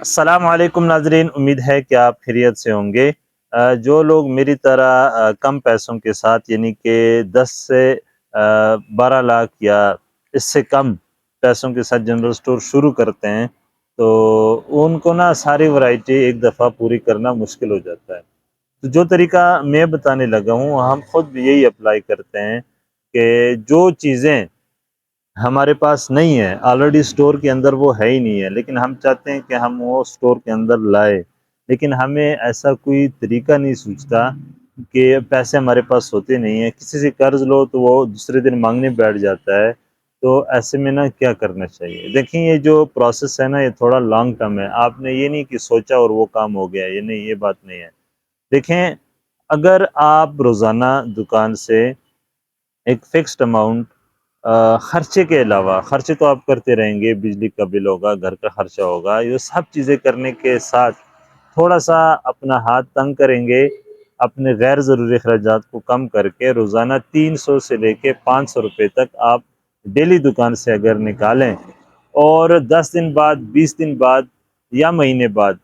السلام علیکم ناظرین، امید ہے کہ آپ خیریت سے ہوں گے۔ جو لوگ میری طرح کم پیسوں کے ساتھ یعنی کہ 10 سے 12 لاکھ یا اس سے کم پیسوں کے ساتھ جنرل سٹور شروع کرتے ہیں تو ان کو نا ساری ورائٹی ایک دفعہ پوری کرنا مشکل ہو جاتا ہے۔ تو جو طریقہ میں بتانے لگا ہوں ہم خود بھی یہی اپلائی کرتے ہیں کہ جو چیزیں ہمارے پاس نہیں ہے، آلریڈی سٹور کے اندر وہ ہے ہی نہیں ہے، لیکن ہم چاہتے ہیں کہ ہم وہ سٹور کے اندر لائے، لیکن ہمیں ایسا کوئی طریقہ نہیں سوچتا کہ پیسے ہمارے پاس ہوتے نہیں ہیں۔ کسی سے قرض لو تو وہ دوسرے دن مانگنے بیٹھ جاتا ہے۔ تو ایسے میں نا کیا کرنا چاہیے؟ دیکھیں، یہ جو پروسیس ہے نا یہ تھوڑا لانگ ٹرم ہے۔ آپ نے یہ نہیں کہ سوچا اور وہ کام ہو گیا، یہ نہیں، یہ بات نہیں ہے۔ دیکھیں، اگر آپ روزانہ دکان سے ایک فکسڈ اماؤنٹ خرچے کے علاوہ، خرچے تو آپ کرتے رہیں گے، بجلی کا بل ہوگا، گھر کا خرچہ ہوگا، یہ سب چیزیں کرنے کے ساتھ تھوڑا سا اپنا ہاتھ تنگ کریں گے، اپنے غیر ضروری اخراجات کو کم کر کے روزانہ 300 سے لے کے 500 روپے تک آپ ڈیلی دکان سے اگر نکالیں اور 10 دن بعد، 20 دن بعد یا مہینے بعد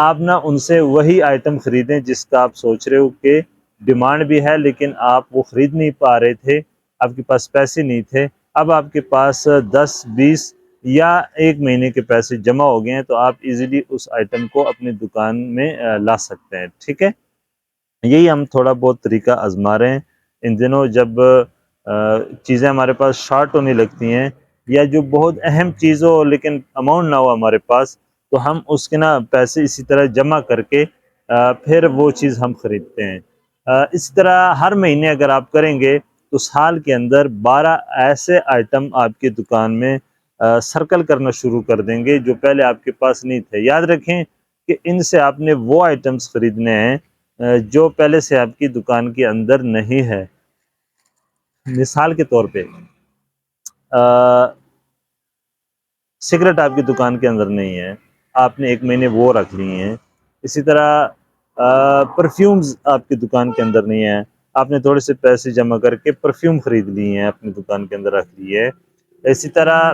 آپ نا ان سے وہی آئٹم خریدیں جس کا آپ سوچ رہے ہو کہ ڈیمانڈ بھی ہے لیکن آپ وہ خرید نہیں پا رہے تھے، آپ کے پاس پیسے نہیں تھے، اب آپ کے پاس 10 20 یا ایک مہینے کے پیسے جمع ہو گئے ہیں تو آپ ایزیلی اس آئٹم کو اپنی دکان میں لا سکتے ہیں۔ ٹھیک ہے، یہی ہم تھوڑا بہت طریقہ آزما رہے ہیں ان دنوں۔ جب چیزیں ہمارے پاس شارٹ ہونے لگتی ہیں یا جو بہت اہم چیز ہو لیکن اماؤنٹ نہ ہو ہمارے پاس، تو ہم اس کے نا پیسے اسی طرح جمع کر کے پھر وہ چیز ہم خریدتے ہیں۔ اسی طرح ہر مہینے اگر آپ کریں گے تو سال کے اندر 12 ایسے آئٹم آپ کی دکان میں سرکل کرنا شروع کر دیں گے جو پہلے آپ کے پاس نہیں تھے۔ یاد رکھیں کہ ان سے آپ نے وہ آئٹمس خریدنے ہیں جو پہلے سے آپ کی دکان کے اندر نہیں ہے۔ مثال کے طور پہ سگریٹ آپ کی دکان کے اندر نہیں ہے، آپ نے ایک مہینے وہ رکھ لی ہیں۔ اسی طرح پرفیومز آپ کی دکان کے اندر نہیں ہے، آپ نے تھوڑے سے پیسے جمع کر کے پرفیوم خرید لی ہیں، اپنی دکان کے اندر رکھ لی ہے۔ اسی طرح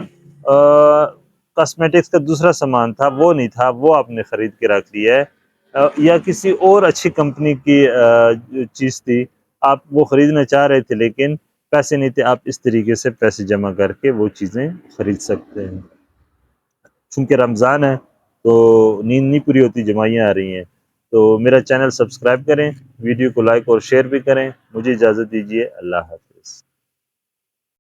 کاسمیٹکس کا دوسرا سامان تھا، وہ نہیں تھا، وہ آپ نے خرید کے رکھ لی ہے۔ یا کسی اور اچھی کمپنی کی چیز تھی، آپ وہ خریدنا چاہ رہے تھے لیکن پیسے نہیں تھے، آپ اس طریقے سے پیسے جمع کر کے وہ چیزیں خرید سکتے ہیں۔ چونکہ رمضان ہے تو نیند نہیں پوری ہوتی، جمائیاں آ رہی ہیں، تو میرا چینل سبسکرائب کریں، ویڈیو کو لائک اور شیئر بھی کریں۔ مجھے اجازت دیجیے، اللہ حافظ۔